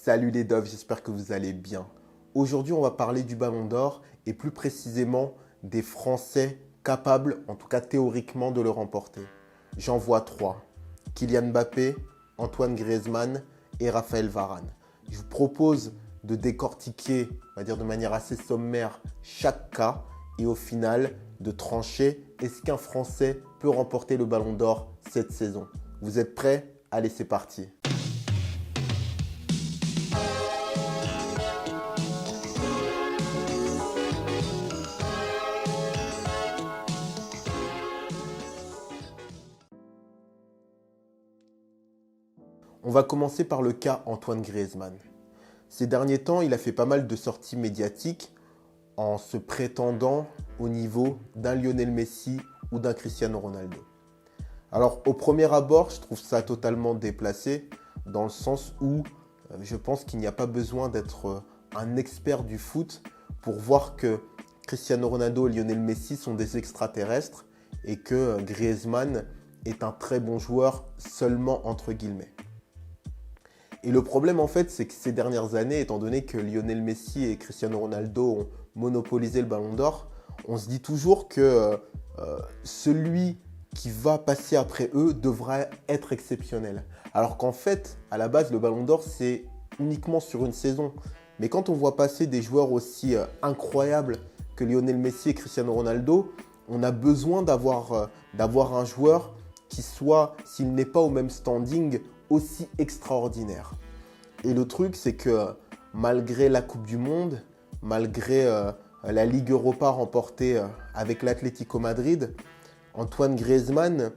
Salut les doves, j'espère que vous allez bien. Aujourd'hui, on va parler du Ballon d'Or et plus précisément des Français capables, en tout cas théoriquement, de le remporter. J'en vois trois. Kylian Mbappé, Antoine Griezmann et Raphaël Varane. Je vous propose de décortiquer, on va dire de manière assez sommaire, chaque cas et au final de trancher est-ce qu'un Français peut remporter le Ballon d'Or cette saison. Vous êtes prêts? Allez, c'est parti. On va commencer par le cas Antoine Griezmann. Ces derniers temps, il a fait pas mal de sorties médiatiques en se prétendant au niveau d'un Lionel Messi ou d'un Cristiano Ronaldo. Alors, au premier abord, je trouve ça totalement déplacé dans le sens où je pense qu'il n'y a pas besoin d'être un expert du foot pour voir que Cristiano Ronaldo et Lionel Messi sont des extraterrestres et que Griezmann est un très bon joueur seulement entre guillemets. Et le problème, en fait, c'est que ces dernières années, étant donné que Lionel Messi et Cristiano Ronaldo ont monopolisé le Ballon d'Or, on se dit toujours que celui qui va passer après eux devra être exceptionnel. Alors qu'en fait, à la base, le Ballon d'Or, c'est uniquement sur une saison. Mais quand on voit passer des joueurs aussi incroyables que Lionel Messi et Cristiano Ronaldo, on a besoin d'avoir un joueur qui soit, s'il n'est pas au même standing, aussi extraordinaire. Et le truc, c'est que malgré la Coupe du Monde, malgré la Ligue Europa remportée avec l'Atlético Madrid, Antoine Griezmann,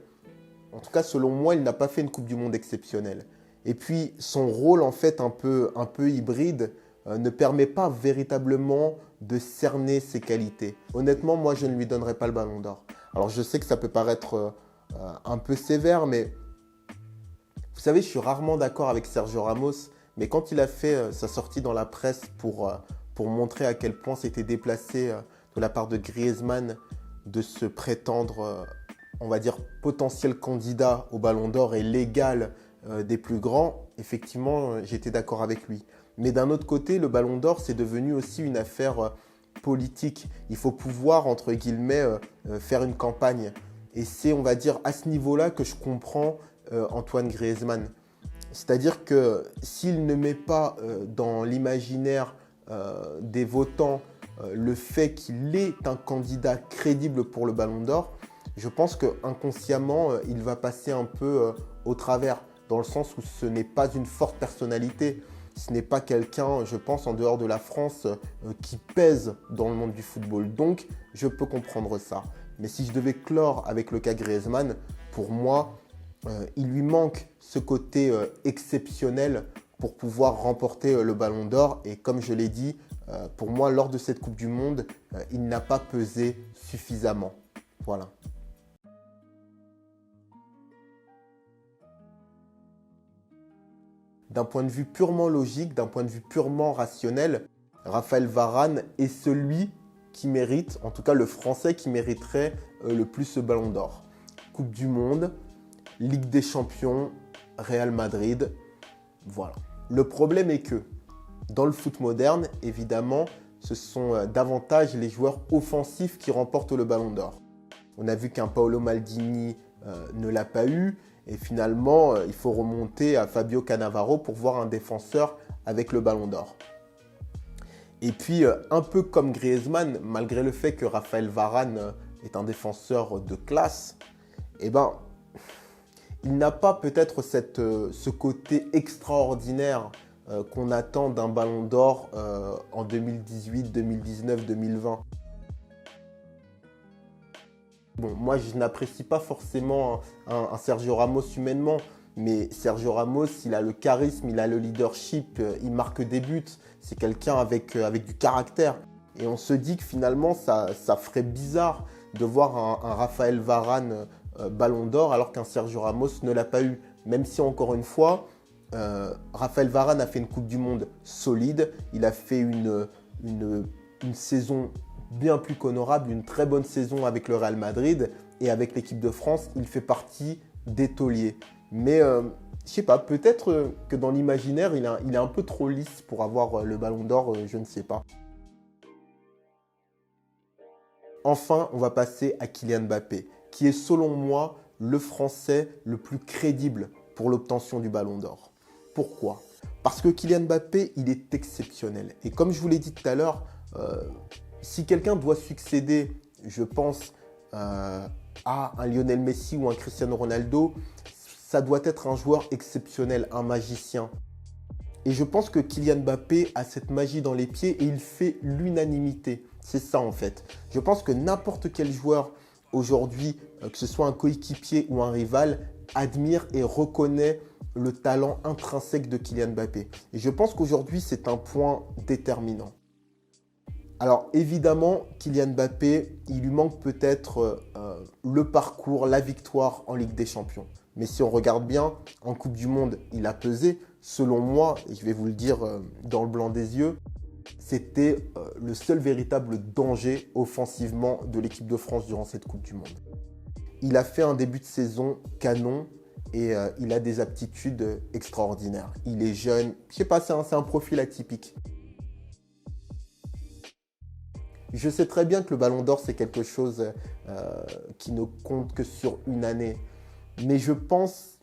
en tout cas selon moi, il n'a pas fait une Coupe du Monde exceptionnelle. Et puis son rôle en fait un peu hybride ne permet pas véritablement de cerner ses qualités. Honnêtement, moi je ne lui donnerai pas le Ballon d'Or. Alors je sais que ça peut paraître un peu sévère, mais vous savez, je suis rarement d'accord avec Sergio Ramos, mais quand il a fait sa sortie dans la presse pour montrer à quel point c'était déplacé de la part de Griezmann de se prétendre, on va dire, potentiel candidat au Ballon d'Or et l'égal des plus grands, effectivement, j'étais d'accord avec lui. Mais d'un autre côté, le Ballon d'Or, c'est devenu aussi une affaire politique. Il faut pouvoir, entre guillemets, faire une campagne. Et c'est, on va dire, à ce niveau-là que je comprends Antoine Griezmann. C'est-à-dire que s'il ne met pas dans l'imaginaire des votants le fait qu'il est un candidat crédible pour le Ballon d'Or, je pense qu'inconsciemment, il va passer un peu au travers, dans le sens où ce n'est pas une forte personnalité. Ce n'est pas quelqu'un, je pense, en dehors de la France, qui pèse dans le monde du football. Donc, je peux comprendre ça. Mais si je devais clore avec le cas Griezmann, pour moi, il lui manque ce côté exceptionnel pour pouvoir remporter le Ballon d'Or. Et comme je l'ai dit, pour moi, lors de cette Coupe du Monde, il n'a pas pesé suffisamment. Voilà. D'un point de vue purement logique, d'un point de vue purement rationnel, Raphaël Varane est celui qui mérite, en tout cas le Français qui mériterait le plus ce Ballon d'Or. Coupe du Monde, Ligue des Champions, Real Madrid, voilà. Le problème est que dans le foot moderne, évidemment, ce sont davantage les joueurs offensifs qui remportent le Ballon d'Or. On a vu qu'un Paolo Maldini ne l'a pas eu et finalement, il faut remonter à Fabio Cannavaro pour voir un défenseur avec le Ballon d'Or. Et puis, un peu comme Griezmann, malgré le fait que Raphaël Varane est un défenseur de classe, eh ben, il n'a pas peut-être ce côté extraordinaire qu'on attend d'un Ballon d'Or en 2018, 2019, 2020. Bon, moi, je n'apprécie pas forcément un Sergio Ramos humainement, mais Sergio Ramos, il a le charisme, il a le leadership, il marque des buts. C'est quelqu'un avec du caractère. Et on se dit que finalement, ça ferait bizarre de voir un Raphaël Varane Ballon d'Or alors qu'un Sergio Ramos ne l'a pas eu. Même si, encore une fois, Raphaël Varane a fait une Coupe du Monde solide. Il a fait une saison bien plus qu'honorable, une très bonne saison avec le Real Madrid. Et avec l'équipe de France, il fait partie des tauliers. Mais Je sais pas, peut-être que dans l'imaginaire, il est un peu trop lisse pour avoir le ballon d'or, je ne sais pas. Enfin, on va passer à Kylian Mbappé, qui est selon moi le Français le plus crédible pour l'obtention du ballon d'or. Pourquoi? Parce que Kylian Mbappé, il est exceptionnel. Et comme je vous l'ai dit tout à l'heure, si quelqu'un doit succéder, je pense, à un Lionel Messi ou un Cristiano Ronaldo, ça doit être un joueur exceptionnel, un magicien. Et je pense que Kylian Mbappé a cette magie dans les pieds et il fait l'unanimité. C'est ça en fait. Je pense que n'importe quel joueur aujourd'hui, que ce soit un coéquipier ou un rival, admire et reconnaît le talent intrinsèque de Kylian Mbappé. Et je pense qu'aujourd'hui, c'est un point déterminant. Alors évidemment, Kylian Mbappé, il lui manque peut-être le parcours, la victoire en Ligue des Champions. Mais si on regarde bien, en Coupe du Monde, il a pesé. Selon moi, et je vais vous le dire dans le blanc des yeux, c'était le seul véritable danger offensivement de l'équipe de France durant cette Coupe du Monde. Il a fait un début de saison canon et il a des aptitudes extraordinaires. Il est jeune, je sais pas, c'est un profil atypique. Je sais très bien que le Ballon d'Or, c'est quelque chose qui ne compte que sur une année. Mais je pense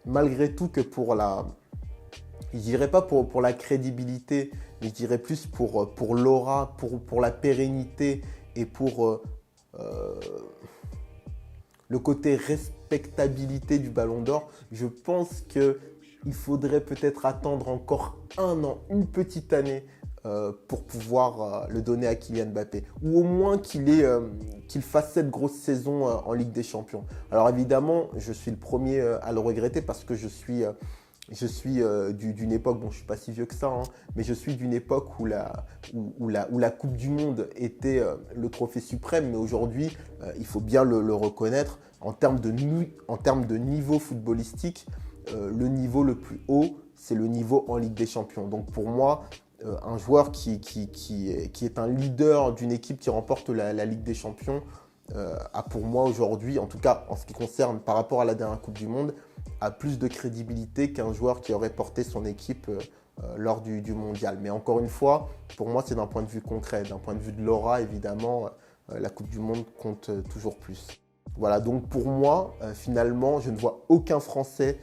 malgré tout que je dirais pas pour la crédibilité, mais je dirais plus pour l'aura, pour la pérennité et pour le côté respectabilité du Ballon d'Or, je pense qu'il faudrait peut-être attendre encore un an, une petite année pour pouvoir le donner à Kylian Mbappé. Ou au moins qu'il fasse cette grosse saison en Ligue des Champions. Alors évidemment, je suis le premier à le regretter parce que je suis d'une époque, bon je ne suis pas si vieux que ça, hein, mais je suis d'une époque où la Coupe du Monde était le trophée suprême. Mais aujourd'hui, il faut bien le reconnaître, en termes de niveau footballistique, le niveau le plus haut, c'est le niveau en Ligue des Champions. Donc pour moi, un joueur qui est un leader d'une équipe qui remporte la Ligue des Champions a pour moi aujourd'hui, en tout cas en ce qui concerne par rapport à la dernière Coupe du Monde, a plus de crédibilité qu'un joueur qui aurait porté son équipe lors du mondial. Mais encore une fois, pour moi, c'est d'un point de vue concret. D'un point de vue de l'aura, évidemment, la Coupe du Monde compte toujours plus. Voilà, donc pour moi, finalement, je ne vois aucun Français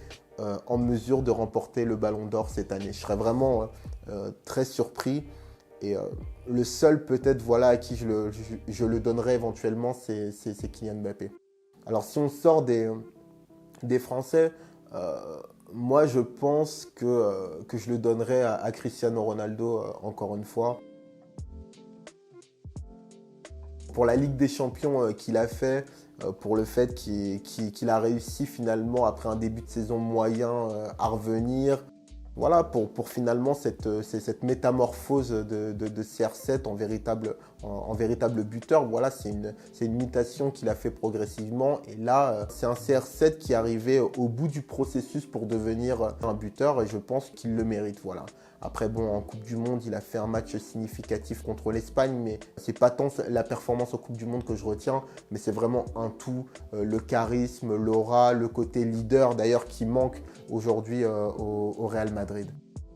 en mesure de remporter le Ballon d'Or cette année. Je serais vraiment très surpris. Et le seul peut-être voilà, à qui je le donnerais éventuellement, c'est Kylian Mbappé. Alors si on sort des Français, moi je pense que je le donnerais à Cristiano Ronaldo encore une fois. Pour la Ligue des Champions qu'il a fait, pour le fait qu'il a réussi finalement après un début de saison moyen à revenir. Voilà, pour finalement cette métamorphose de CR7 en véritable buteur. Voilà, c'est une mutation qu'il a fait progressivement. Et là, c'est un CR7 qui est arrivé au bout du processus pour devenir un buteur et je pense qu'il le mérite. Voilà. Après, bon, en Coupe du Monde, il a fait un match significatif contre l'Espagne, mais c'est pas tant la performance en Coupe du Monde que je retiens, mais c'est vraiment un tout, le charisme, l'aura, le côté leader d'ailleurs qui manque aujourd'hui au Real Madrid.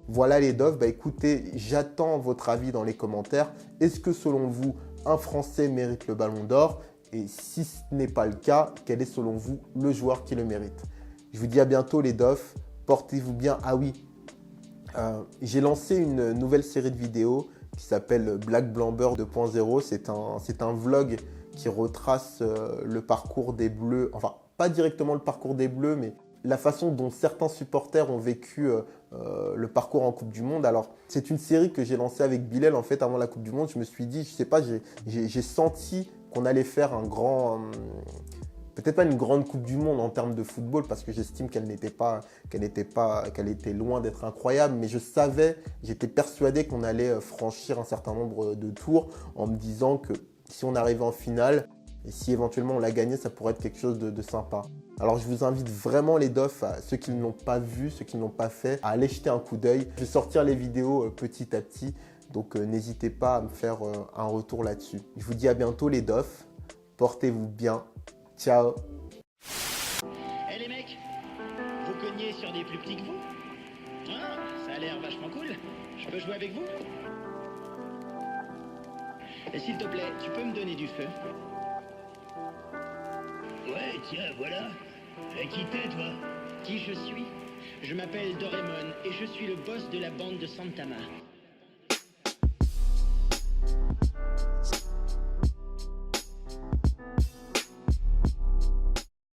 Voilà les dofs, bah écoutez, j'attends votre avis dans les commentaires. Est-ce que selon vous, un Français mérite le Ballon d'Or? Et si ce n'est pas le cas, quel est selon vous le joueur qui le mérite? Je vous dis à bientôt les dofs, portez-vous bien. Ah oui, j'ai lancé une nouvelle série de vidéos qui s'appelle Black Blamber 2.0. C'est un vlog qui retrace le parcours des Bleus, enfin pas directement le parcours des Bleus, mais la façon dont certains supporters ont vécu le parcours en Coupe du Monde. Alors, c'est une série que j'ai lancée avec Bilal en fait avant la Coupe du Monde. Je me suis dit, je sais pas, j'ai senti qu'on allait faire un grand... peut-être pas une grande Coupe du Monde en termes de football parce que j'estime qu'elle était loin d'être incroyable, mais je savais, j'étais persuadé qu'on allait franchir un certain nombre de tours en me disant que si on arrivait en finale et si éventuellement on la gagnait, ça pourrait être quelque chose de sympa. Alors je vous invite vraiment les dofs, ceux qui ne l'ont pas vu, ceux qui ne l'ont pas fait, à aller jeter un coup d'œil. Je vais sortir les vidéos petit à petit, donc n'hésitez pas à me faire un retour là-dessus. Je vous dis à bientôt les dofs, portez-vous bien. Ciao. Eh les mecs, vous cognez sur est plus petit que vous. Ah, ça a l'air vachement cool. Je peux jouer avec vous? Et s'il te plaît, tu peux me donner du feu? Ouais, tiens, voilà. Qui t'es, toi? Qui je suis? Je m'appelle Doraemon et je suis le boss de la bande de Santama.